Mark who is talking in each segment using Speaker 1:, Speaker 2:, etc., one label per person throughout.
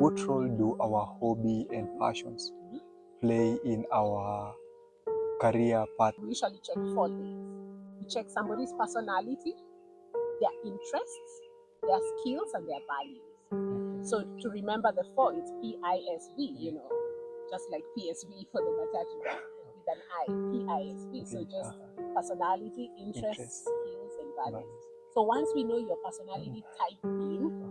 Speaker 1: What role do our hobby and passions play in our career path?
Speaker 2: We usually check 4 things. We check somebody's personality, their interests, their skills, and their values. So to remember the 4, it's PISV, just like PSV for the matatu with an I, PISV. So just personality, interests, skills, and values. So once we know your personality type in,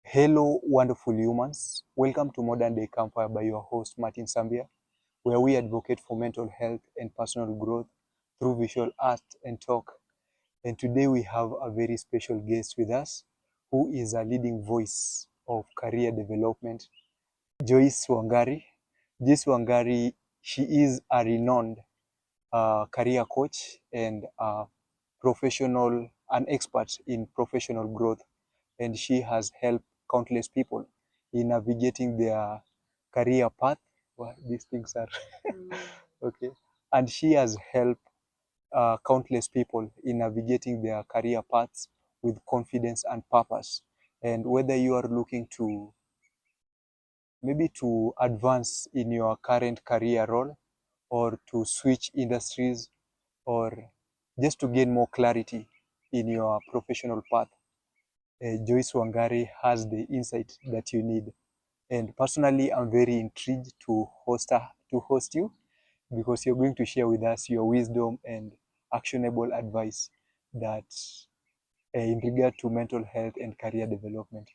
Speaker 1: Hello, wonderful humans. Welcome to Modern Day Campfire by your host, Martin Sambia, where we advocate for mental health and personal growth through visual art and talk. And today we have a very special guest with us who is a leading voice of career development, Joyce Wangari. Joyce Wangari, she is a renowned career coach and an expert in professional growth, and she has helped countless people in navigating their career path. Well, these things are okay, and she has helped countless people in navigating their career paths with confidence and purpose. And whether you are looking to maybe to advance in your current career role, or to switch industries, or just to gain more clarity in your professional path, Joyce Wangari has the insight that you need. And personally, I'm very intrigued to host you, because you're going to share with us your wisdom and actionable advice that in regard to mental health and career development.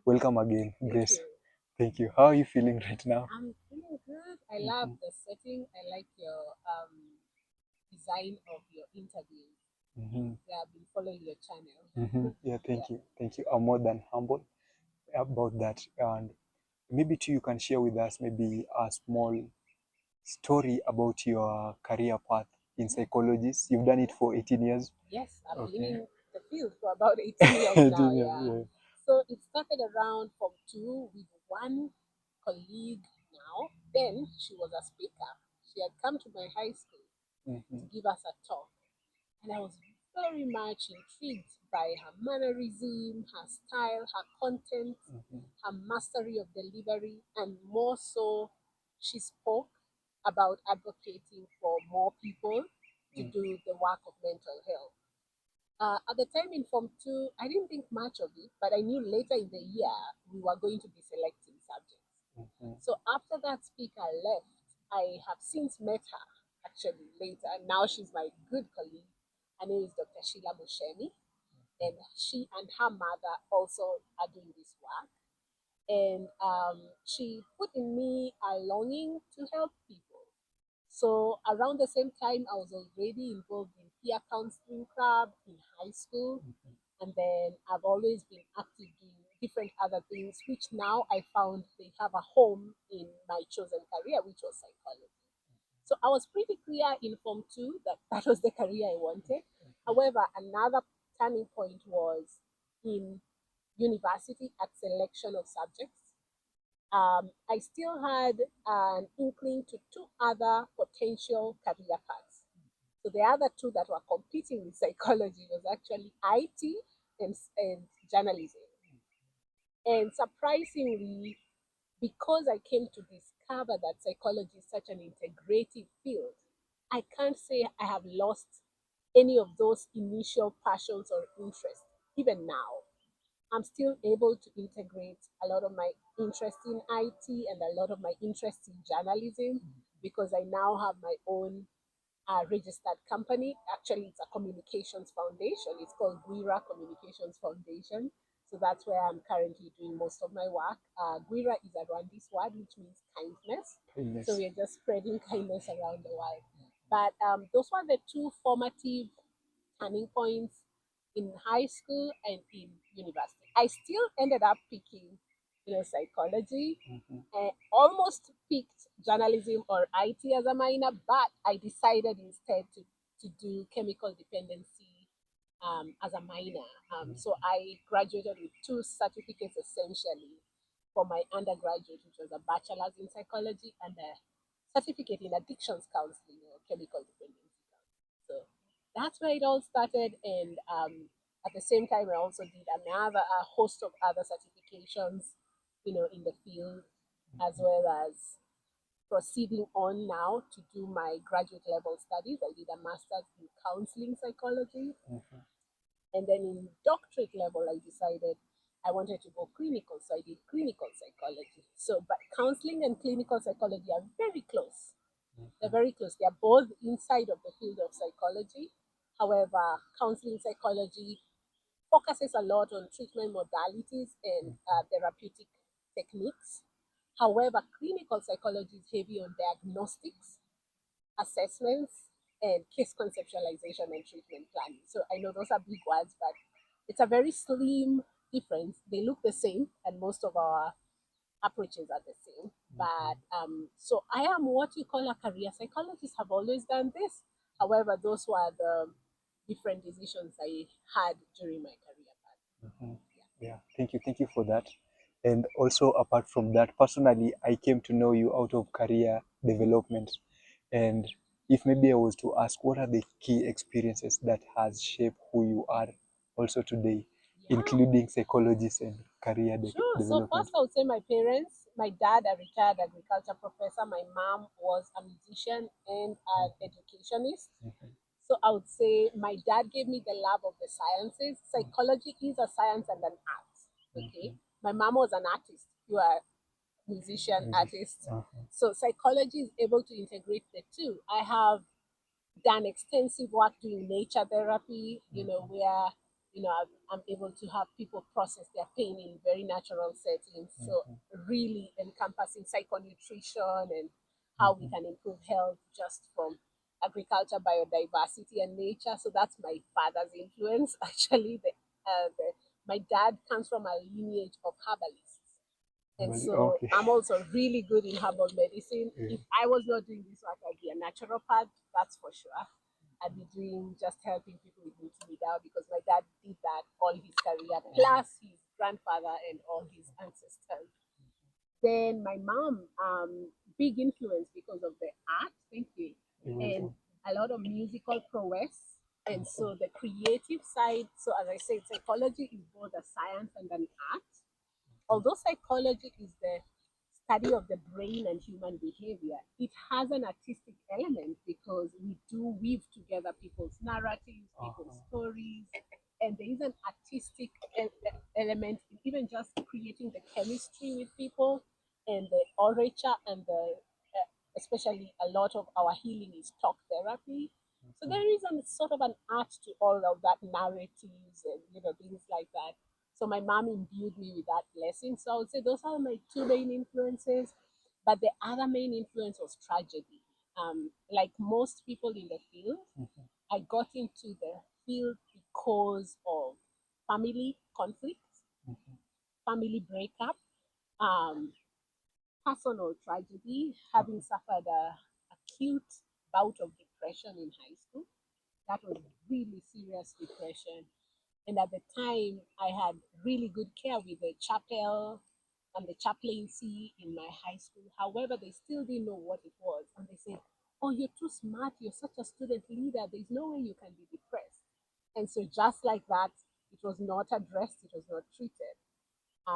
Speaker 1: Welcome again, Grace. Thank you. How are you feeling right now?
Speaker 2: I'm feeling good. I love the setting. I like your design of your interviews. Yeah, I've been following your channel.
Speaker 1: Yeah, thank you. Thank you. I'm more than humble about that. And maybe too, you can share with us maybe a small story about your career path in psychologist. You've done it for 18 years.
Speaker 2: Yes, I've been in the field for about 18 years now.
Speaker 1: 18 years,
Speaker 2: Yeah. So it started around from 2 with one colleague now. Then she was a speaker. She had come to my high school to give us a talk. And I was very much intrigued by her mannerism, her style, her content, her mastery of delivery, and more so, she spoke about advocating for more people to do the work of mental health. At the time in Form 2, I didn't think much of it, but I knew later in the year we were going to be selecting subjects. So after that speaker left, I have since met her actually later. Now she's my good colleague. Her name is Dr. Sheila Mushemi, and she and her mother also are doing this work. And she put in me a longing to help people. So around the same time, I was already involved in peer counseling club in high school, and then I've always been active doing different other things, which now I found they have a home in my chosen career, which was psychology. So I was pretty clear in Form 2 that that was the career I wanted. However, another turning point was in university at selection of subjects. I still had an inkling to 2 other potential career paths. So the other 2 that were competing with psychology was actually IT and journalism. And surprisingly, because I came to discover that psychology is such an integrative field, I can't say I have lost any of those initial passions or interests. Even now, I'm still able to integrate a lot of my interest in IT and a lot of my interest in journalism, because I now have my own registered company. Actually, it's a communications foundation. It's called Guira Communications Foundation. So that's where I'm currently doing most of my work. Guira is a Rwandese word, which means kindness.
Speaker 1: Kindness.
Speaker 2: So we're just spreading kindness around the world. But those were the 2 formative turning points in high school and in university. I still ended up picking, psychology, and almost picked journalism or IT as a minor, but I decided instead to do chemical dependency as a minor. So I graduated with 2 certificates essentially for my undergraduate, which was a bachelor's in psychology and a certificate in addictions counseling or chemical dependency that's where it all started. And at the same time, I also did a host of other certifications, in the field, as well as proceeding on now to do my graduate level studies. I did a master's in counseling psychology.
Speaker 1: Mhm.
Speaker 2: And then in doctorate level, I decided I wanted to go clinical. So I did clinical psychology. So, but counseling and clinical psychology are very close. They're very close. They're both inside of the field of psychology. However, counseling psychology focuses a lot on treatment modalities and therapeutic techniques. However, clinical psychology is heavy on diagnostics, assessments, and case conceptualization and treatment planning. So I know those are big words, but it's a very slim difference. They look the same, and most of our approaches are the same. But so I am what you call a career psychologist. Have always done this. However, those were the different decisions I had during my career path.
Speaker 1: Mhm. Yeah, thank you for that. And also, apart from that, personally, I came to know you out of career development. And if maybe I was to ask, what are the key experiences that has shaped who you are also today,
Speaker 2: Yeah,
Speaker 1: including psychologists and career
Speaker 2: sure. So
Speaker 1: development?
Speaker 2: first, I would say my parents. My dad, a retired agriculture professor. My mom was a musician and an educationist.
Speaker 1: Mhm.
Speaker 2: So I would say my dad gave me the love of the sciences. Psychology is a science and an art. Okay.
Speaker 1: Mhm.
Speaker 2: My mom was an artist. You are a musician,
Speaker 1: Mhm.
Speaker 2: artist.
Speaker 1: Uh-huh.
Speaker 2: So psychology is able to integrate the two. I have done extensive work doing nature therapy, where, I'm able to have people process their pain in very natural settings. So
Speaker 1: Mhm.
Speaker 2: really encompassing psychonutrition and how we
Speaker 1: Mhm.
Speaker 2: can improve health just from agriculture, biodiversity, and nature. So that's my father's influence. Actually, my dad comes from a lineage of herbalists. And
Speaker 1: Well,
Speaker 2: so
Speaker 1: okay.
Speaker 2: I'm also really good in herbal medicine.
Speaker 1: Yeah.
Speaker 2: If I was not doing this work, I'd be a naturopath, that's for sure. I'd be doing just helping people with multimedia because my dad did that all his career, plus his grandfather and all his ancestors. Then my mom, big influence because of the art, thank you,
Speaker 1: You're
Speaker 2: and
Speaker 1: welcome.
Speaker 2: a lot of musical prowess. And so the creative side, so as I said, psychology is both a science and an art. Although psychology is the study of the brain and human behavior, it has an artistic element because we do weave together people's narratives, people's
Speaker 1: Uh-huh.
Speaker 2: stories, and there is an artistic element in even just creating the chemistry with people and the orature and especially a lot of our healing is talk therapy. So there is a sort of an art to all of that narratives and things like that. So my mom imbued me with that blessing. So I would say those are my two main influences. But the other main influence was tragedy. Like most people in the field,
Speaker 1: Mhm.
Speaker 2: I got into the field because of family conflict,
Speaker 1: Mhm.
Speaker 2: family breakup, um, personal tragedy, having suffered a acute bout of depression in high school. That was really serious depression. And at the time, I had really good care with the chapel and the chaplaincy in my high school. However, they still didn't know what it was. And they said, "Oh, you're too smart. You're such a student leader. There's no way you can be depressed." And so, just like that, it was not addressed, it was not treated.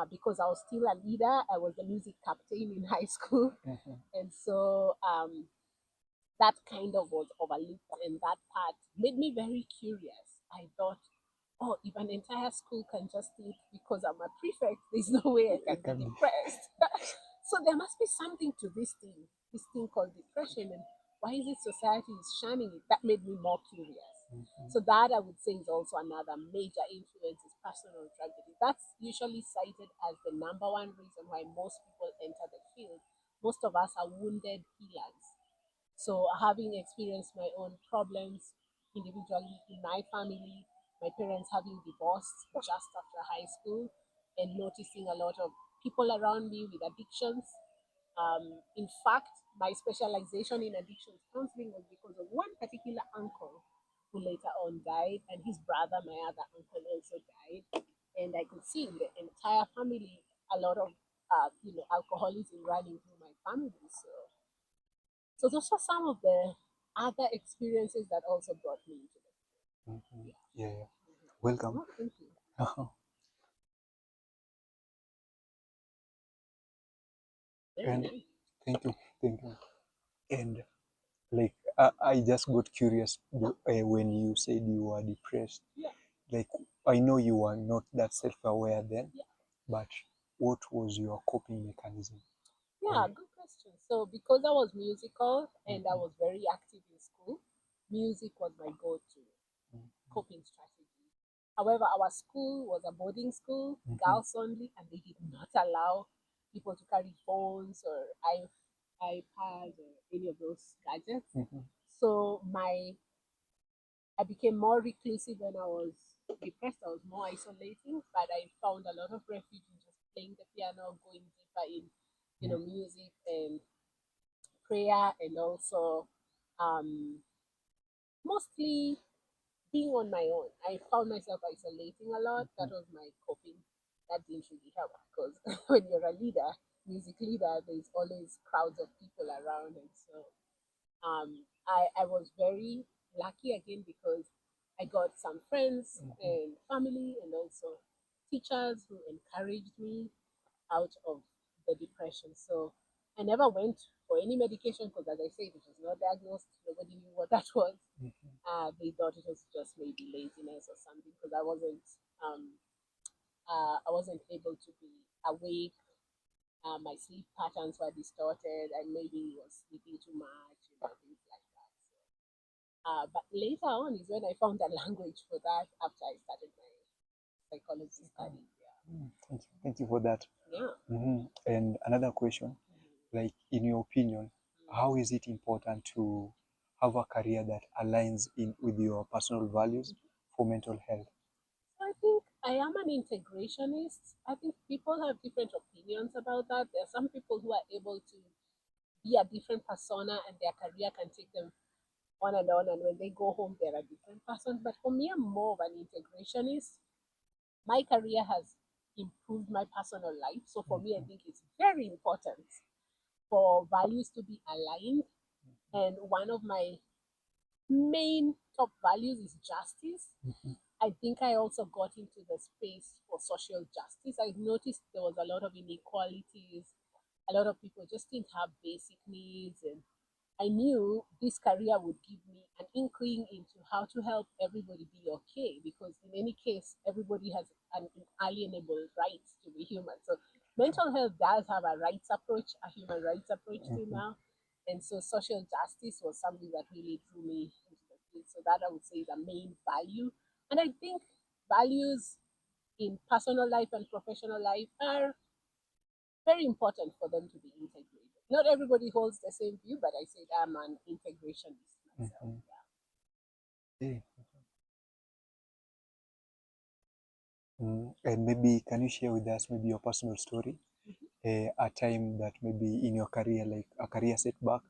Speaker 2: Because I was still a leader, I was the music captain in high school.
Speaker 1: Mhm.
Speaker 2: And so, that kind of was overlooked, and that part made me very curious. I thought, oh, if an entire school can just think because I'm a prefect, there's no way I
Speaker 1: It
Speaker 2: can be
Speaker 1: can be.
Speaker 2: depressed. So there must be something to this thing called depression, and why is it society is shunning it? That made me more curious.
Speaker 1: Mhm.
Speaker 2: So that I would say is also another major influence is personal tragedy. That's usually cited as the number one reason why most people enter the field. Most of us are wounded healers. So, having experienced my own problems individually in my family, my parents having divorced just after high school, and noticing a lot of people around me with addictions. In fact, my specialization in addictions counseling was because of one particular uncle who later on died, and his brother, my other uncle, also died. And I could see in the entire family a lot of alcoholism running through my family. So those were some of the other experiences that also brought me into it.
Speaker 1: Yeah, yeah. Welcome.
Speaker 2: Oh, thank you. Very
Speaker 1: And
Speaker 2: nice.
Speaker 1: thank you, thank you. And like I just got curious when you said you were depressed.
Speaker 2: Yeah,
Speaker 1: Like I know you were not that self-aware then,
Speaker 2: yeah.
Speaker 1: but what was your coping mechanism?
Speaker 2: Yeah,
Speaker 1: Or
Speaker 2: good question. So because I was musical and I was very active in school, music was my go-to coping strategy. However, our school was a boarding school, girls only, and they did not allow people to carry phones or iPads or any of those gadgets. So I became more reclusive when I was depressed. I was more isolating, but I found a lot of refuge in just playing the piano, going deeper in, music and prayer, and also um, mostly being on my own. I found myself isolating a lot. That was my coping. That didn't really help because when you're a leader, music leader, there's always crowds of people around, and so I was very lucky again because I got some friends and family and also teachers who encouraged me out of the depression. So I never went for any medication because, as I said, it was not diagnosed. Nobody knew what that was. They thought it was just maybe laziness or something because um, I wasn't able to be awake. My sleep patterns were distorted, and maybe was sleeping too much, things like that. So, but later on is when I found a language for that after I started my psychology studies.
Speaker 1: thank you for that.
Speaker 2: Yeah.
Speaker 1: And another question, like in your opinion, how is it important to have a career that aligns in with your personal values for mental health?
Speaker 2: So I think I am an integrationist. I think people have different opinions about that. There are some people who are able to be a different persona and their career can take them on, and when they go home, they're a different person. But for me, I'm more of an integrationist. My career has improved my personal life. So for me, I think it's very important for values to be aligned. And one of my main top values is justice. I think I also got into the space for social justice. I noticed there was a lot of inequalities. A lot of people just didn't have basic needs, and I knew this career would give me an inkling into how to help everybody be okay because, in any case, everybody has an inalienable right to be human. So, mental health does have a rights approach, a human rights approach to now. And so, social justice was something that really drew me into the field. So, that I would say is a main value. And I think values in personal life and professional life are very important for them to be integrated. Not everybody holds the same view, but I said I'm an integrationist myself. Yeah.
Speaker 1: Okay. And maybe can you share with us maybe your personal story, a time that maybe in your career, like a career setback,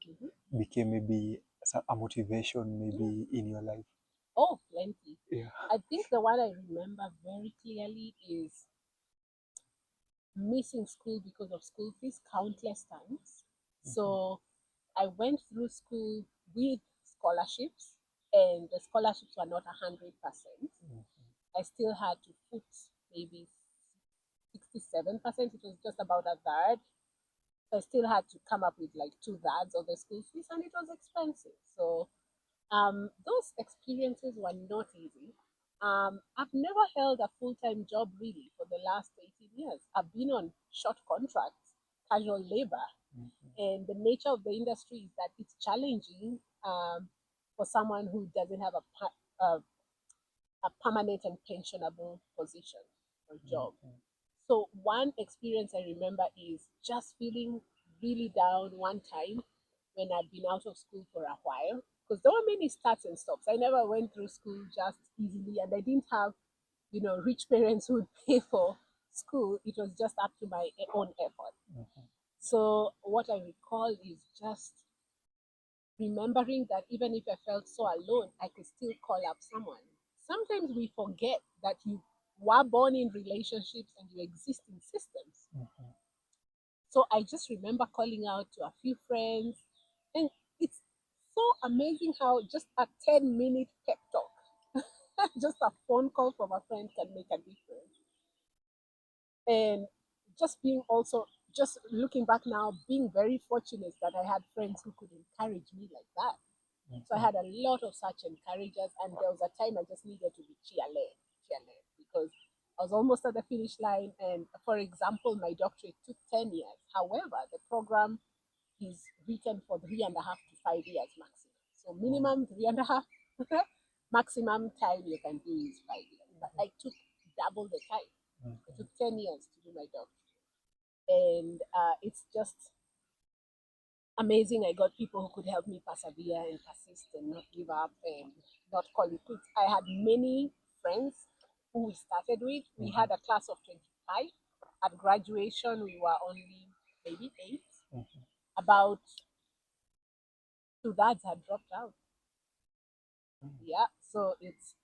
Speaker 1: became maybe a motivation
Speaker 2: Yeah.
Speaker 1: maybe in your life?
Speaker 2: Oh, plenty.
Speaker 1: Yeah.
Speaker 2: I think the one I remember very clearly is missing school because of school fees countless times. So I went through school with scholarships, and the scholarships were not 100%. I still had to put maybe 67%. It was just about a third. So I still had to come up with like two-thirds of the school fees, and it was expensive. So those experiences were not easy. I've never held a full-time job really for the last 18 years. I've been on short contracts, casual labor, and the nature of the industry is that it's challenging for someone who doesn't have a permanent and pensionable position or job. So one experience I remember is just feeling really down one time when I'd been out of school for a while because there were many starts and stops. I never went through school just easily, and I didn't have, rich parents who would pay for school. It was just up to my own effort. So what I recall is just remembering that even if I felt so alone, I could still call up someone. Sometimes we forget that you were born in relationships and you exist in systems. So I just remember calling out to a few friends, and it's so amazing how just a 10-minute pep talk Just a phone call from a friend can make a difference. And just being also, just looking back now, being very fortunate that I had friends who could encourage me like that. So I had a lot of such encouragers, and there was a time I just needed to be cheerlead, because I was almost at the finish line. And for example, my doctorate took 10 years. However, the program is written for 3.5 to 5 years maximum. So minimum 3.5, maximum time you can do is 5 years. But I took double the time. It took 10 years to do my doctorate. And it's just amazing. I got people who could help me persevere and persist and not give up and not call it quits. I had many friends who we started with. We had a class of 25. At graduation, we were only maybe 8. About 2/3 had dropped out. Yeah, so it's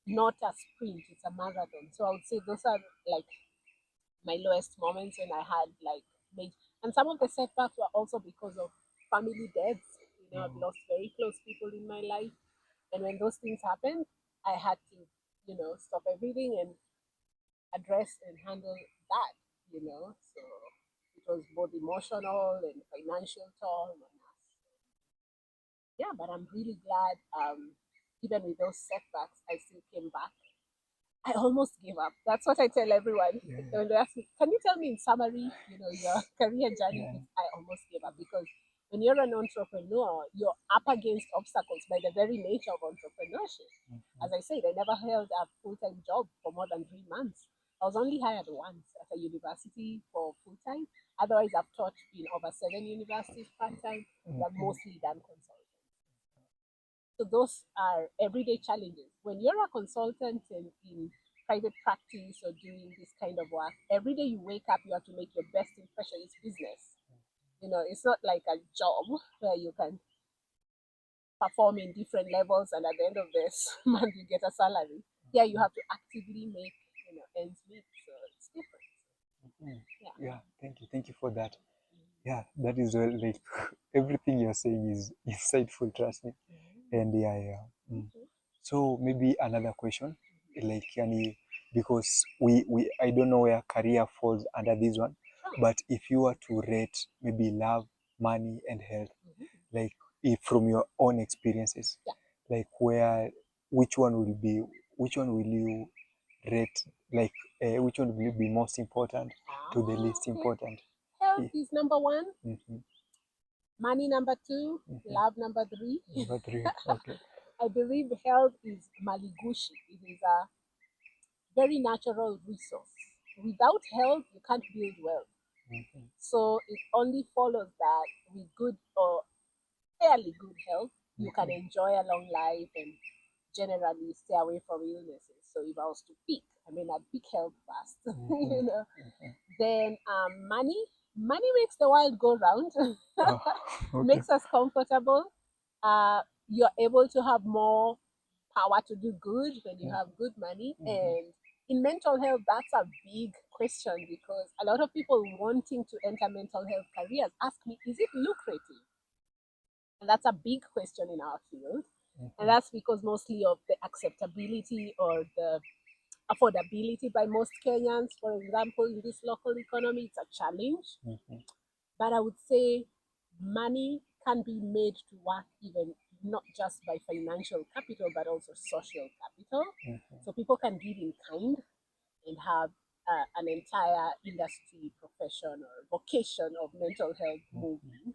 Speaker 2: not a sprint, it's a marathon. So I would say those are like my lowest moments when I had like and some of the setbacks were also because of family deaths. I've lost very close people in my life, and when those things happened, I had to, stop everything and address and handle that. So it was both emotional and financial toll on us. Yeah, but I'm really glad. Even with those setbacks, I still came back. I almost gave up. That's what I tell everyone. When they ask me, can you tell me in summary, your career journey? I almost gave up, because when you're an entrepreneur, you're up against obstacles by the very nature of entrepreneurship. As I said, I never held a full-time job for more than 3 months. I was only hired once at a university for full-time. Otherwise, I've taught in over 7 universities part-time. I've mostly done consulting. So those are everyday challenges. When you're a consultant in private practice or doing this kind of work, every day you wake up, you have to make your best impression. It's business. It's not like a job where you can perform in different levels and at the end of this month you get a salary. Yeah, you have to actively make ends meet. So it's different.
Speaker 1: Yeah, thank you for that. Yeah, that is well, like everything you're saying is insightful, trust me. And so maybe another question, like because we I don't know where career falls under this one, but if you were to rate maybe love, money, and health, like if from your own experiences, like which one will you rate, like which one will be most important to the least important?
Speaker 2: Health is number one.
Speaker 1: Mm-hmm.
Speaker 2: Money number 2, love number 3.
Speaker 1: Number 3, okay.
Speaker 2: I believe health is maligushi. It is a very natural resource. Without health, you can't build wealth. So it only follows that with good or fairly good health, you can enjoy a long life and generally stay away from illnesses. So if I was to pick, I'd pick health first. Then money. Money makes the world go round. Makes us comfortable. You're able to have more power to do good when you have good money. And in mental health, that's a big question, because a lot of people wanting to enter mental health careers ask me, is it lucrative? And that's a big question in our field. And that's because mostly of the acceptability or the affordability by most Kenyans. For example, in this local economy, it's a challenge. But I would say money can be made to work, even not just by financial capital, but also social capital. So people can give in kind and have an entire industry, profession, or vocation of mental health moving.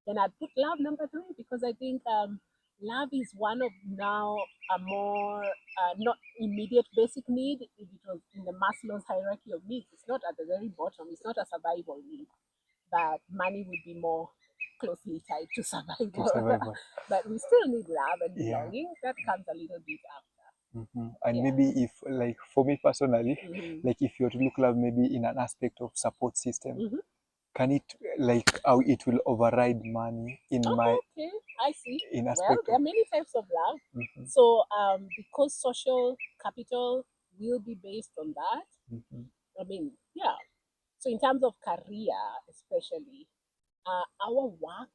Speaker 2: Then I'd put love number 3, because I think love is one of now a more not immediate basic need. If it was in the Maslow's hierarchy of needs, it's not at the very bottom. It's not a survival need, but money would be more closely tied to survival. But we still need love and belonging. That comes a little bit after.
Speaker 1: And maybe if, like for me personally, like if you were to look love maybe in an aspect of support system, can it, like how it will override money in
Speaker 2: okay, I see.
Speaker 1: in
Speaker 2: Well,
Speaker 1: aspect
Speaker 2: there are many types of love. So because social capital will be based on that, yeah. So in terms of career, especially, our work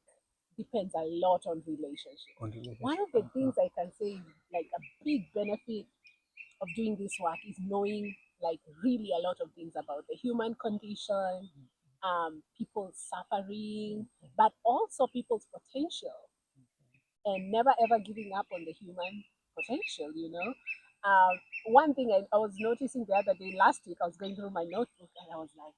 Speaker 2: depends a lot on relationship. One of the things I can say is like a big benefit of doing this work is knowing like really a lot of things about the human condition, people's suffering, but also people's potential, and never ever giving up on the human potential, you know. One thing I was noticing the other day, last week, I was going through my notebook and I was like,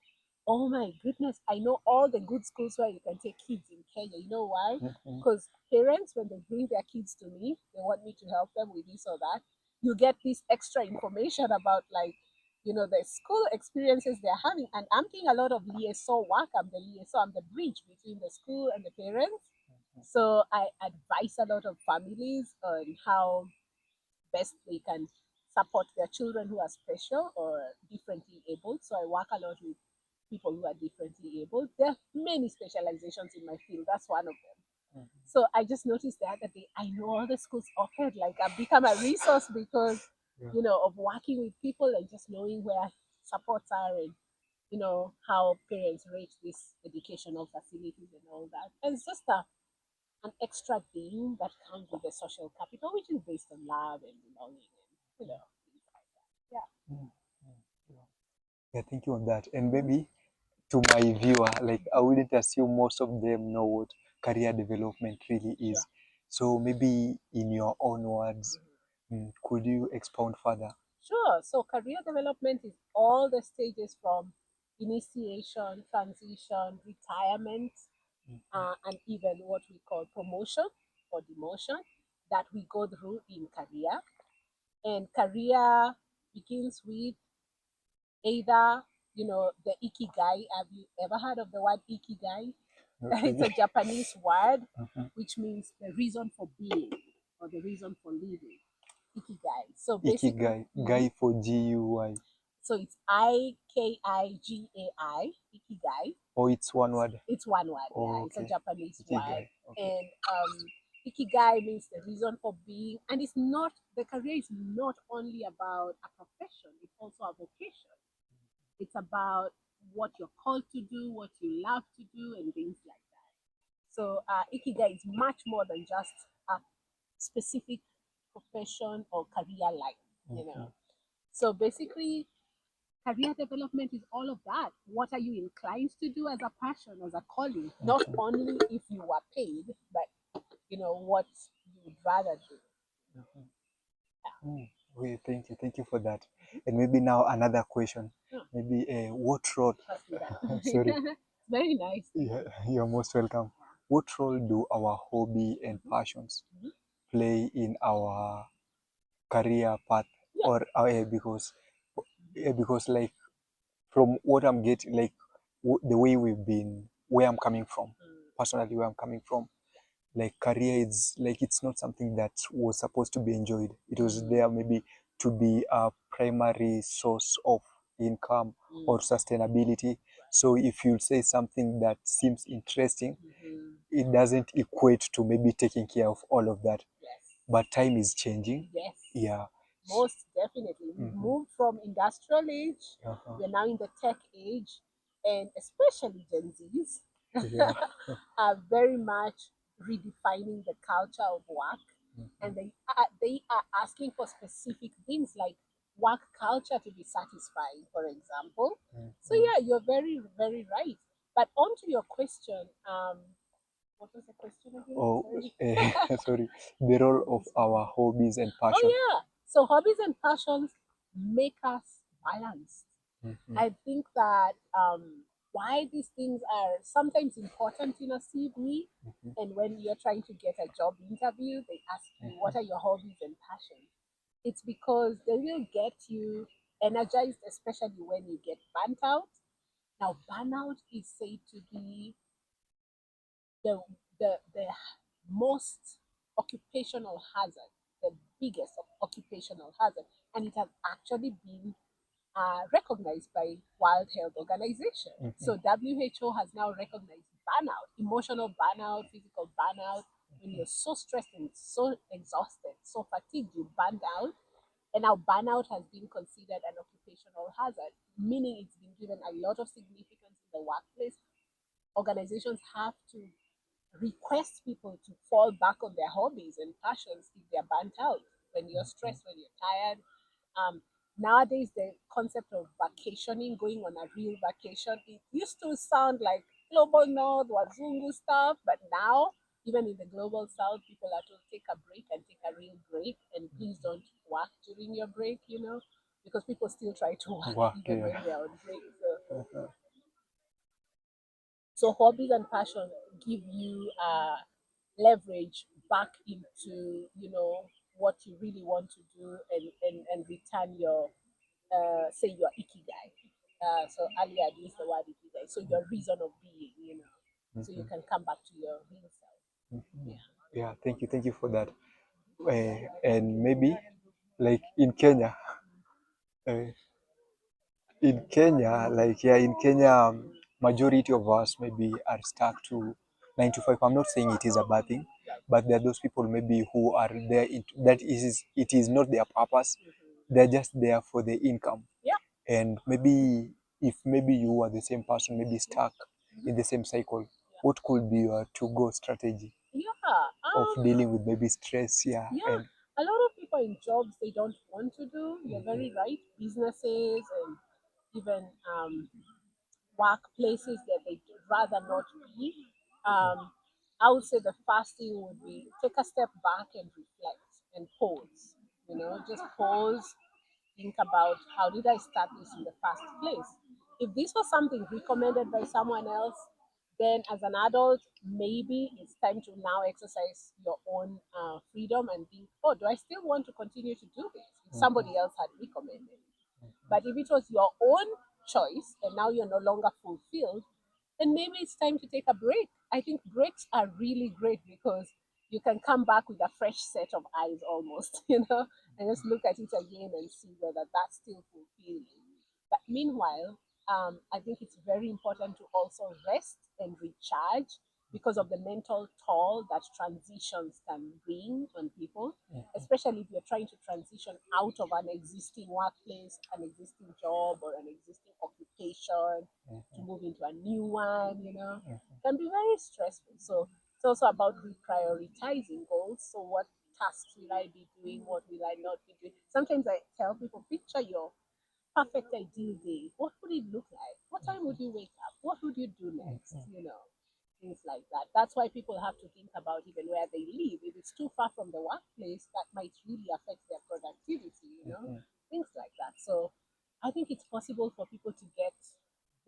Speaker 2: oh my goodness, I know all the good schools where you can take kids in Kenya. You know why? Because parents, when they bring their kids to me, they want me to help them with this or that. You get this extra information about, like, you know, the school experiences they're having. And I'm doing a lot of liaison work. I'm the bridge between the school and the parents. So I advise a lot of families on how best they can support their children who are special or differently abled. So I work a lot with people who are differently abled. There are many specializations in my field. That's one of them. So I just noticed the other day, I know all the schools offered. Like, I've become a resource because, you know, of working with people and just knowing where supports are, and, you know, how parents rate these educational facilities and all that. And it's just an extra thing that comes with the social capital, which is based on love and belonging and, you know, things like that. Yeah.
Speaker 1: Mm, yeah. Yeah, thank you on that. And maybe to my viewer, like I wouldn't assume most of them know what career development really
Speaker 2: Sure.
Speaker 1: is. So maybe in your own words, could you expound further?
Speaker 2: Sure. So career development is all the stages from initiation, transition, retirement, and even what we call promotion or demotion that we go through in career. And career begins with either, you know, the ikigai. Have you ever heard of the word ikigai?
Speaker 1: Not
Speaker 2: It's
Speaker 1: really.
Speaker 2: a Japanese word
Speaker 1: Mhm.
Speaker 2: which means the reason for being or the reason for living. Ikigai. So basically,
Speaker 1: Ikigai, guy for GUI.
Speaker 2: so it's Ikigai, ikigai.
Speaker 1: Oh, it's one word.
Speaker 2: It's one word,
Speaker 1: Oh,
Speaker 2: yeah. It's a
Speaker 1: okay.
Speaker 2: Japanese word.
Speaker 1: Ikigai. Okay.
Speaker 2: And ikigai means the reason for being. And it's not, the career is not only about a profession, it's also a vocation. It's about what you're called to do, what you love to do, and things like that. So ikigai is much more than just a specific profession or career line, you know. So basically, career development is all of that. What are you inclined to do as a passion, as a calling? Not only if you are paid, but, you know, what you would rather do.
Speaker 1: Mm. Okay, thank you for that. And maybe now another question.
Speaker 2: Yeah.
Speaker 1: Maybe what role?
Speaker 2: Trust me that.
Speaker 1: Sorry.
Speaker 2: Very nice.
Speaker 1: Yeah, you're most welcome. What role do our hobby and passions
Speaker 2: Mhm.
Speaker 1: play in our career path?
Speaker 2: Yeah.
Speaker 1: Or because like from what I'm getting, like the way we've been, where I'm coming from, personally, where I'm coming from, like career is like it's not something that was supposed to be enjoyed. It was there maybe to be a primary source of income or sustainability. So if you say something that seems interesting, it doesn't equate to maybe taking care of all of that.
Speaker 2: Yes.
Speaker 1: But time is changing.
Speaker 2: Yes.
Speaker 1: Yeah.
Speaker 2: Most definitely. We've moved from industrial age,
Speaker 1: Uh-huh.
Speaker 2: we're now in the tech age, and especially Gen Zs
Speaker 1: Yeah.
Speaker 2: are very much redefining the culture of work, and they are asking for specific things like work culture to be satisfying, for example. So yeah, you're very, very right. But on to your question, what was the question again?
Speaker 1: Oh,
Speaker 2: Sorry.
Speaker 1: sorry. The role of our hobbies and
Speaker 2: Oh
Speaker 1: passion.
Speaker 2: yeah. So hobbies and passions make us balanced.
Speaker 1: Mhm.
Speaker 2: I think that why these things are sometimes important in a CV, and when you're trying to get a job interview, they ask you what are your hobbies and passions. It's because they will get you energized, especially when you get burnt out. Now, burnout is said to be the the most occupational hazard, the biggest occupational hazard, and it has actually been recognized by World Health Organization. So WHO has now recognized burnout, emotional burnout, physical burnout. When you're so stressed and so exhausted, so fatigued, you burned out. And now burnout has been considered an occupational hazard, meaning it's been given a lot of significance in the workplace. Organizations have to request people to fall back on their hobbies and passions if they're burnt out. when you're stressed, when you're tired. Nowadays, the concept of vacationing, going on a real vacation, it used to sound like global north, wazungu stuff, but now, even in the global south, people are told take a break and take a real break, and please don't work during your break, because people still try to work even when they're on break. So hobbies and passion give you leverage back into what you really want to do, and return your say your ikigai. So earlier I used the word ikigai. So your reason of being, so you can come back to your real self.
Speaker 1: Yeah, thank you for that. And maybe like in Kenya, uh, in Kenya, majority of us maybe are stuck to 9 to 5. I'm not saying it is a bad thing, but there are those people maybe who are there. That is, it is not their purpose. They're just there for the income.
Speaker 2: Yeah.
Speaker 1: And maybe if maybe you are the same person, maybe stuck in the same cycle, what could be your to-go strategy of dealing with maybe stress?
Speaker 2: Yeah, a lot of people in jobs they don't want to do. You're very right. Businesses and even workplaces that they'd rather not be. I would say the first thing would be take a step back and reflect and pause. Just pause, think about how did I start this in the first place. If this was something recommended by someone else, then as an adult, maybe it's time to now exercise your own freedom and think, oh, do I still want to continue to do this if somebody else had recommended it? But if it was your own choice and now you're no longer fulfilled, then maybe it's time to take a break. I think breaks are really great because you can come back with a fresh set of eyes almost, and just look at it again and see whether that's still fulfilling. But meanwhile, I think it's very important to also rest and recharge because of the mental toll that transitions can bring on people, especially if you're trying to transition out of an existing workplace, an existing job, or an existing occupation to move into a new one, can be very stressful. So it's also about reprioritizing goals. So what tasks will I be doing? What will I not be doing? Sometimes I tell people, picture your perfect ideal day. What would it look like? What time would you wake up? What would you do next? Things like that. That's why people have to think about even where they live. If it's too far from the workplace, that might really affect their productivity, things like that. So I think it's possible for people to get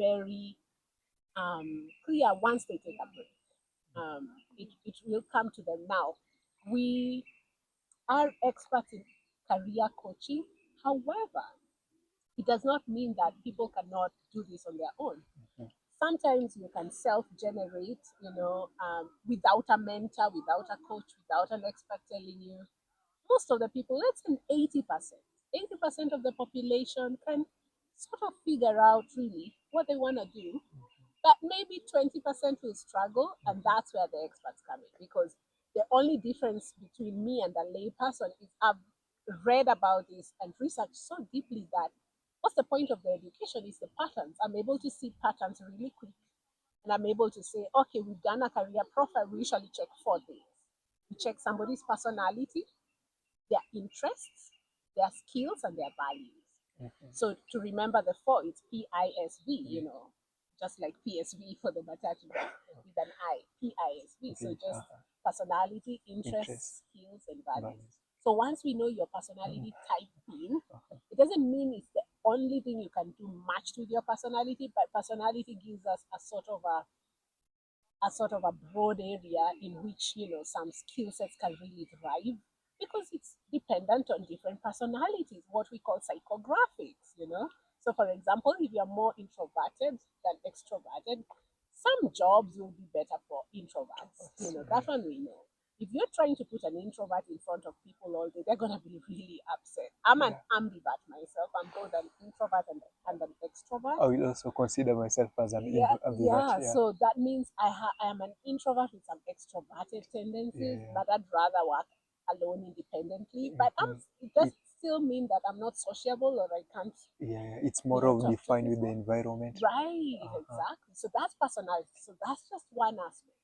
Speaker 2: very clear once they take a break. It will come to them now. We are experts in career coaching. However, it does not mean that people cannot do this on their own. Sometimes you can self-generate, without a mentor, without a coach, without an expert telling you. Most of the people, let's say 80% of the population can sort of figure out really what they want to do, but maybe 20% will struggle, and that's where the experts come in. Because the only difference between me and the layperson is I've read about this and researched so deeply that what's the point of the education is the patterns. I'm able to see patterns really quick, and I'm able to say, okay, we've done a career profile. We usually check 4 things. We check somebody's personality, their interests, their skills, and their values. So to remember the four, it's PISV, just like PSV for the matatu, but with an I, PISV. So just personality, interests, skills, and values. So once we know your personality type in, it doesn't mean it's the only thing you can do matched with your personality, but personality gives us a broad area in which some skill sets can really thrive because it's dependent on different personalities, what we call psychographics. So for example, if you're more introverted than extroverted, some jobs will be better for introverts. That one we know. If you're trying to put an introvert in front of people all day, they're gonna be really upset. I'm an ambivert myself. I'm both an introvert and an extrovert.
Speaker 1: I will also consider myself as an
Speaker 2: ambivert. So that means I am an introvert with some extroverted tendencies, but I'd rather work alone independently. But it does still mean that I'm not sociable or I can't.
Speaker 1: It's more of defined with the environment.
Speaker 2: Right, exactly. So that's personality. So that's just one aspect.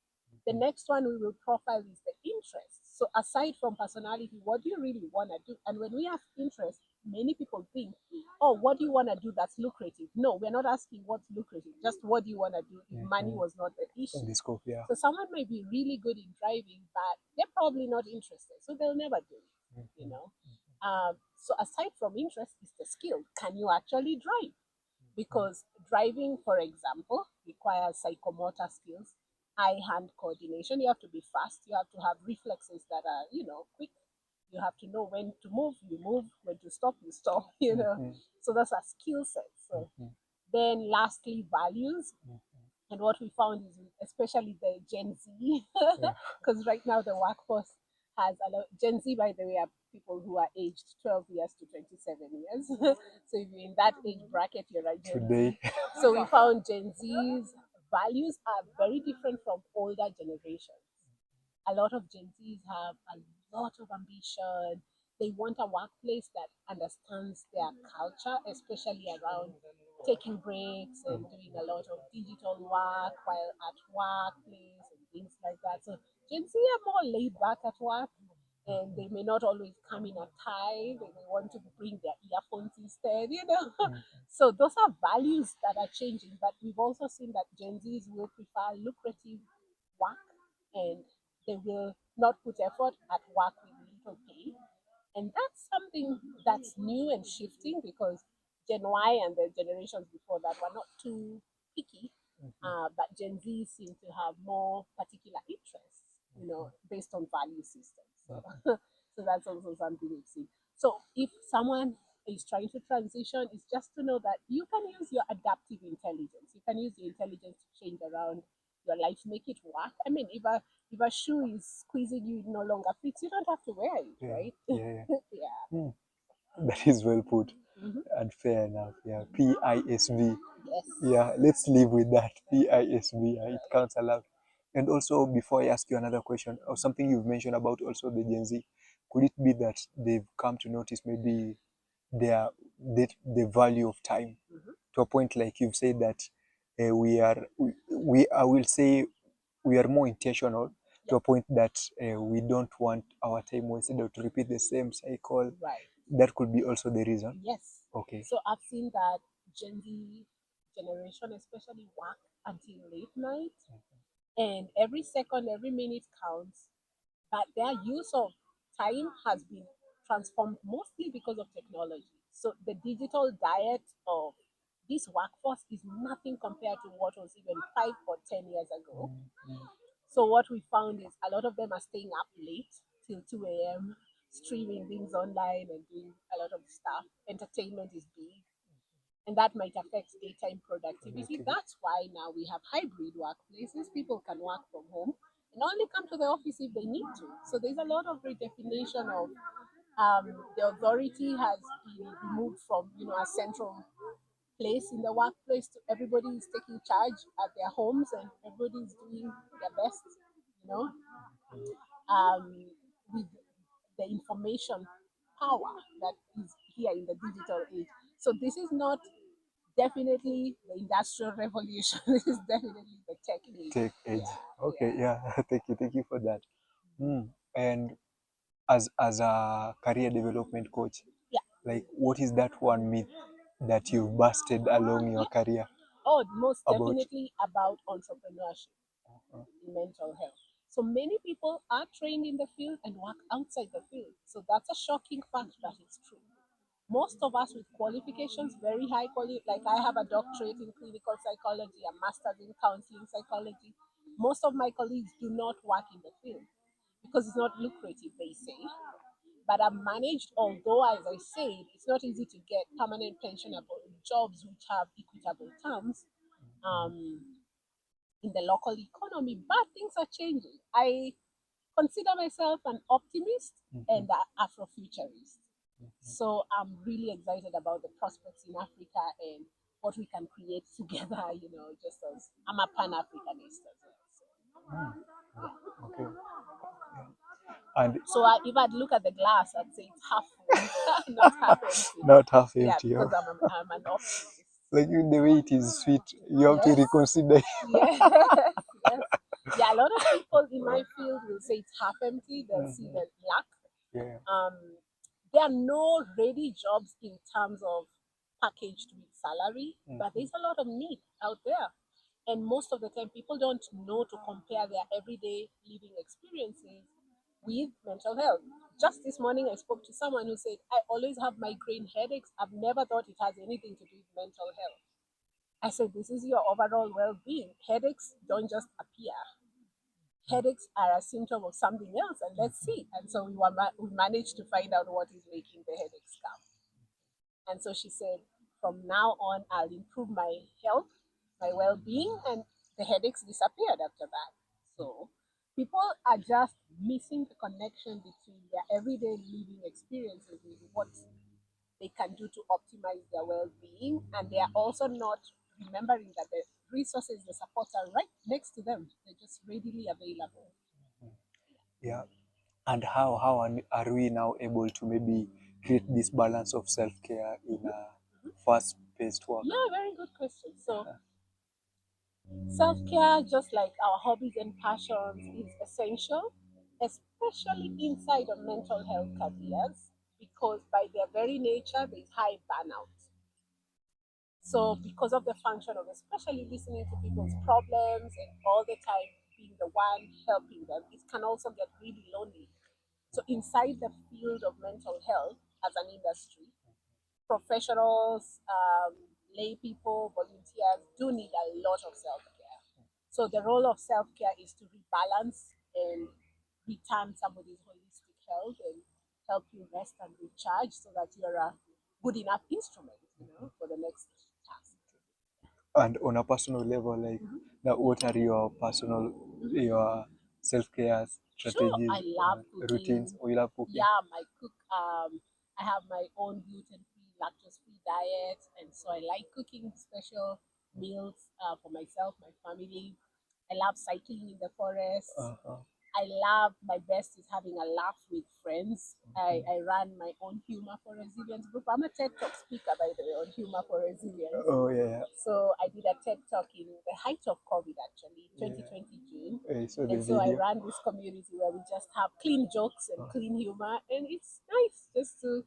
Speaker 2: The next one we will profile is the interests. So aside from personality, what do you really want to do? And when we have interest, many people think, oh, what do you want to do that's lucrative? No, we're not asking what's lucrative, just what do you want to do if money was not the issue.
Speaker 1: In the scope, yeah.
Speaker 2: So someone may be really good in driving, but they're probably not interested, so they'll never do it, you know. So aside from interest is the skill. Can you actually drive? Because driving, for example, requires psychomotor skills, eye-hand coordination. You have to be fast. You have to have reflexes that are, quick. You have to know when to move, you move, when to stop, you stop, So that's a skill set. So then lastly, values. And what we found is, especially the Gen Z, because right now the workforce has a lot. Gen Z, by the way, are people who are aged 12 years to 27 years. So if you're in that age bracket, you're a Gen Z. So we found Gen Z's values are very different from older generations. A lot of Gen Zs have a lot of ambition. They want a workplace that understands their culture, especially around taking breaks and doing a lot of digital work while at workplace and things like that. So Gen Z are more laid back at work, and they may not always come in a tie. They may want to bring their earphones instead. So those are values that are changing. But we've also seen that Gen Zs will prefer lucrative work, and they will not put effort at work with little pay. And that's something that's new and shifting, because Gen Y and the generations before that were not too picky, but Gen Z seem to have more particular interests, based on value systems. So, so that's also something we've seen. So if someone is trying to transition, it's just to know that you can use your adaptive intelligence. You can use your intelligence to change around your life, make it work. I mean, if a shoe is squeezing you, it no longer fits, you don't have to wear it, right?
Speaker 1: Yeah. That is well put. And fair enough. Yeah. PISV.
Speaker 2: Yes.
Speaker 1: Yeah, let's live with that. PISV. It counts a lot. And also, before I ask you another question, or something you've mentioned about also the Gen Z, could it be that they've come to notice maybe the value of time to a point, like you've said, that I will say we are more intentional to a point that we don't want our time wasted or to repeat the same cycle.
Speaker 2: Right.
Speaker 1: That could be also the reason.
Speaker 2: Yes.
Speaker 1: Okay.
Speaker 2: So I've seen that Gen Z generation especially work until late night, and every second, every minute counts. But their use of time has been transformed mostly because of technology. So the digital diet of this workforce is nothing compared to what was even 5 or 10 years ago. So what we found is a lot of them are staying up late till 2 a.m., streaming things online and doing a lot of stuff. Entertainment is big, and that might affect daytime productivity. That's why now we have hybrid workplaces. People can work from home and only come to the office if they need to. So there's a lot of redefinition of the authority has been removed from a central place in the workplace to everybody is taking charge at their homes, and everybody is doing their best, you know, with the information power that is here in the digital age. So this is not definitely the industrial revolution. This is definitely the tech age.
Speaker 1: Tech age. Yeah. Okay, yeah. Thank you for that. And as a career development coach,
Speaker 2: Yeah.
Speaker 1: like, what is that one myth that you've busted along your career?
Speaker 2: Oh, most definitely about entrepreneurship in mental health. So many people are trained in the field and work outside the field. So that's a shocking fact, but it's true. Most of us with qualifications, very high quality, like I have a doctorate in clinical psychology, a master's in counseling psychology. Most of my colleagues do not work in the field because it's not lucrative, they say. But I've managed, although, as I said, it's not easy to get permanent pensionable jobs which have equitable terms in the local economy, but things are changing. I consider myself an optimist and an Afrofuturist. So I'm really excited about the prospects in Africa and what we can create together, just as I'm a Pan-Africanist as well. So.
Speaker 1: Okay. And
Speaker 2: so if I'd look at the glass, I'd say it's half full, not half empty.
Speaker 1: Not half empty.
Speaker 2: Yeah, because I'm an optimist.
Speaker 1: Like the way it is sweet, you have to reconsider.
Speaker 2: Yes, yes. Yeah, a lot of people in my field will say it's half empty. They'll see the lack.
Speaker 1: Yeah.
Speaker 2: There are no ready jobs in terms of packaged with salary, but there's a lot of need out there. And most of the time, people don't know to compare their everyday living experiences with mental health. Just this morning, I spoke to someone who said, I always have migraine headaches. I've never thought it has anything to do with mental health. I said, this is your overall well being. Headaches don't just appear, headaches are a symptom of something else, and let's see. And so we managed to find out what is making the headaches come. And so she said, from now on, I'll improve my health, my well being, and the headaches disappeared after that. So people are just missing the connection between their everyday living experiences with what they can do to optimize their well being. And they are also not remembering that the resources, the supports are right next to them, they're just readily available.
Speaker 1: Yeah. And how are we now able to maybe create this balance of self-care in a fast-paced work?
Speaker 2: Yeah, very good question. So, self care, just like our hobbies and passions, is essential, especially inside of mental health careers, because by their very nature, there's high burnout. So, because of the function of especially listening to people's problems and all the time being the one helping them, it can also get really lonely. So, inside the field of mental health as an industry, professionals, lay people, volunteers do need a lot of self care. So the role of self care is to rebalance and return somebody's holistic health and help you rest and recharge so that you're a good enough instrument, for the next task.
Speaker 1: And on a personal level, like, now, what are your personal, your self-care
Speaker 2: Sure,
Speaker 1: strategies,
Speaker 2: I love cooking.
Speaker 1: routines? Or you love cooking?
Speaker 2: Yeah, I cook. I have my own gluten-free, lactose-free diet, and so I like cooking special meals for myself, my family. I love cycling in the forest.
Speaker 1: Uh-huh.
Speaker 2: I love my best is having a laugh with friends. I run my own Humor for Resilience group. I'm a TED Talk speaker, by the way, on Humor for Resilience.
Speaker 1: Oh yeah,
Speaker 2: So I did a TED Talk in the height of COVID, actually,
Speaker 1: yeah.
Speaker 2: 2020 June.
Speaker 1: I saw the
Speaker 2: And so I
Speaker 1: video.
Speaker 2: ran this community where we just have clean jokes and clean humor. And it's nice just to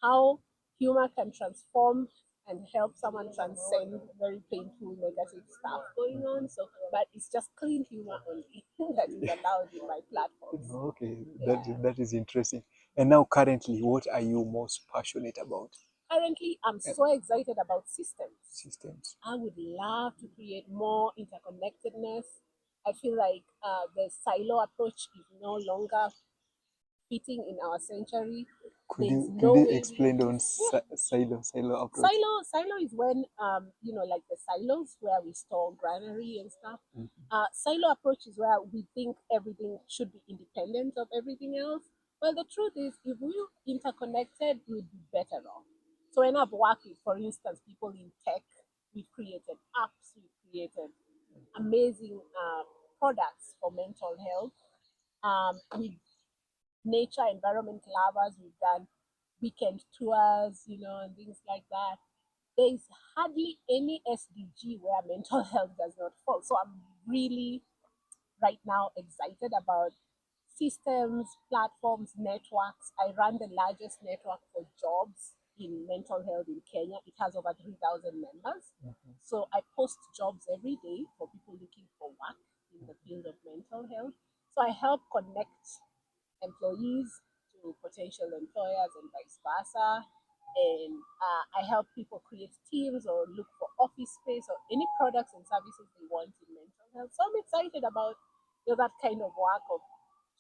Speaker 2: how humor can transform and help someone transcend very painful negative stuff going on. So, but it's just clean humor only that is allowed in my platforms.
Speaker 1: Okay, that
Speaker 2: Yeah.
Speaker 1: that is interesting. And now, currently, what are you most passionate about?
Speaker 2: Currently, I'm so excited about systems.
Speaker 1: Systems.
Speaker 2: I would love to create more interconnectedness. I feel like the silo approach is no longer fitting in our century.
Speaker 1: Could
Speaker 2: There is
Speaker 1: you could
Speaker 2: no
Speaker 1: you
Speaker 2: way we
Speaker 1: explain on
Speaker 2: yeah.
Speaker 1: silo approach?
Speaker 2: Silo is when like the silos where we store granary and stuff. Silo approach is where we think everything should be independent of everything else. Well, the truth is, if we interconnected, we would be better off. So when I've worked with, for instance, people in tech, we've created apps, we've created amazing products for mental health. With nature environment lovers, we've done weekend tours, and things like that. There is hardly any SDG where mental health does not fall. So I'm really right now excited about systems, platforms, networks. I run the largest network for jobs in mental health in Kenya. It has over 3,000 members. So I post jobs every day for people looking for work in the field of mental health. So I help connect employees to potential employers and vice versa. And I help people create teams or look for office space or any products and services they want in mental health. So I'm excited about that kind of work of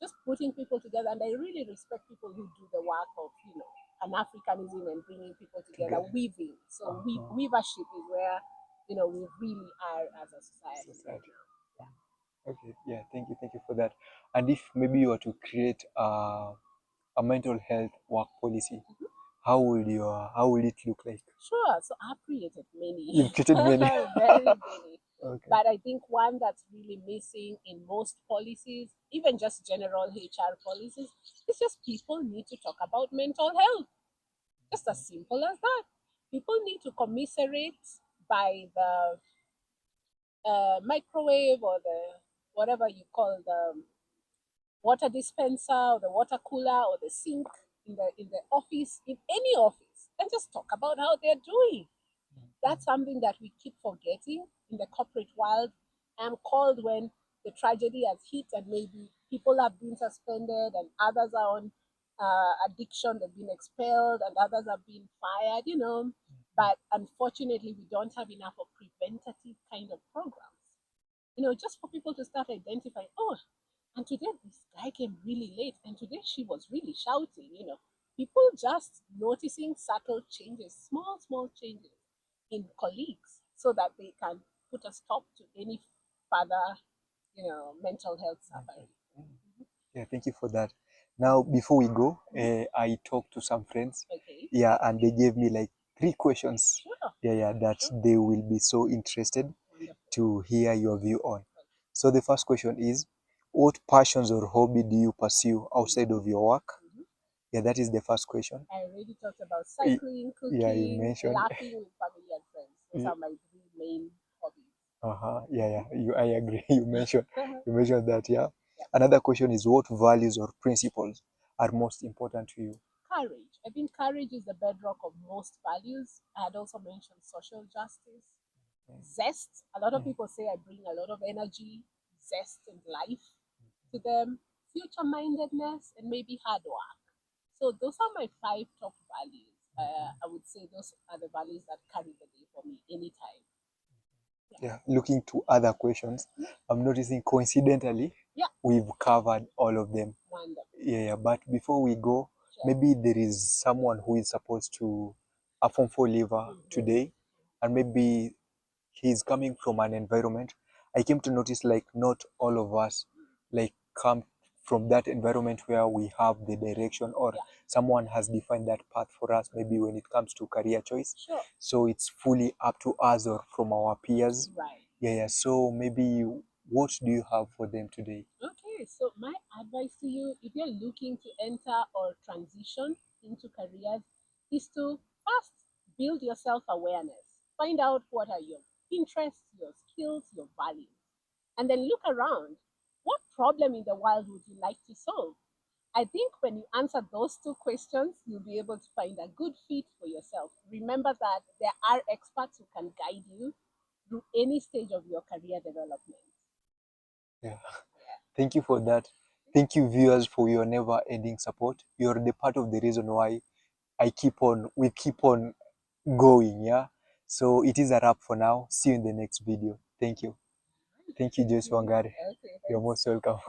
Speaker 2: just putting people together. And I really respect people who do the work of, an Africanism and bringing people together,
Speaker 1: Together.
Speaker 2: weaving. So weavership is where, we really are as a society right
Speaker 1: Society.
Speaker 2: now. Yeah.
Speaker 1: Okay, yeah, thank you for that. And if maybe you were to create a mental health work policy, how will it look like?
Speaker 2: Sure. So I've created many,
Speaker 1: You've created many.
Speaker 2: very many.
Speaker 1: Okay.
Speaker 2: But I think one that's really missing in most policies, even just general HR policies, is just people need to talk about mental health. Just as simple as that. People need to commiserate by the microwave or the whatever you call the water dispenser or the water cooler or the sink in the office, in any office, and just talk about how they're doing. That's something that we keep forgetting in the corporate world. I'm called when the tragedy has hit and maybe people have been suspended and others are on addiction, they've been expelled and others have been fired. But unfortunately, we don't have enough of preventative kind of programs, just for people to start identifying, oh, and today this guy came really late, and today she was really shouting. People just noticing subtle changes, small, small changes in colleagues so that they can put a stop to any further, mental health suffering.
Speaker 1: Yeah, thank you for that. Now, before we go, I talked to some friends.
Speaker 2: Okay.
Speaker 1: Yeah, and they gave me like 3 questions.
Speaker 2: Sure.
Speaker 1: Yeah, that
Speaker 2: Sure.
Speaker 1: they will be so interested
Speaker 2: Wonderful.
Speaker 1: to hear your view on. So the first question is, what passions or hobby do you pursue outside of your work?
Speaker 2: Mhm.
Speaker 1: Yeah, that is the first question.
Speaker 2: I already talked about
Speaker 1: Y-
Speaker 2: cycling,
Speaker 1: Yeah, you
Speaker 2: cooking,
Speaker 1: mentioned.
Speaker 2: laughing with family and friends. Those are my three main hobbies.
Speaker 1: Yeah. I agree. You mentioned that. Yeah. Another question is, what values or principles are most important to you?
Speaker 2: Courage. I think courage is the bedrock of most values. I had also mentioned social justice. Zest. A lot of people say I bring a lot of energy, zest, and life to them. Future mindedness and maybe hard work. So those are my five top values. I would say those are the values that carry the day for me anytime.
Speaker 1: Yeah. Looking to other questions, I'm noticing coincidentally
Speaker 2: Yeah.
Speaker 1: we've covered all of them.
Speaker 2: Wonderful.
Speaker 1: Yeah. But before we go,
Speaker 2: Sure.
Speaker 1: maybe there is someone who is supposed to a Form 4 leaver today, and maybe he's coming from an environment. I came to notice like not all of us like come from that environment where we have the direction, or
Speaker 2: Yeah.
Speaker 1: someone has defined that path for us, maybe when it comes to career choice.
Speaker 2: Sure.
Speaker 1: So it's fully up to us or from our peers.
Speaker 2: Right.
Speaker 1: Yeah. So maybe what do you have for them today?
Speaker 2: Okay, so my advice to you, if you're looking to enter or transition into careers, is to first build your self awareness. Find out what are your interests, your skills, your values, and then look around. What problem in the world would you like to solve? I think when you answer those two questions, you'll be able to find a good fit for yourself. Remember that there are experts who can guide you through any stage of your career development.
Speaker 1: Yeah. Thank you for that. Thank you, viewers, for your never-ending support. You're the part of the reason why we keep on going. Yeah. So it is a wrap for now. See you in the next video. Thank you. Thank you, Joyce Wangari.
Speaker 2: Okay,
Speaker 1: You're
Speaker 2: thanks.
Speaker 1: most welcome.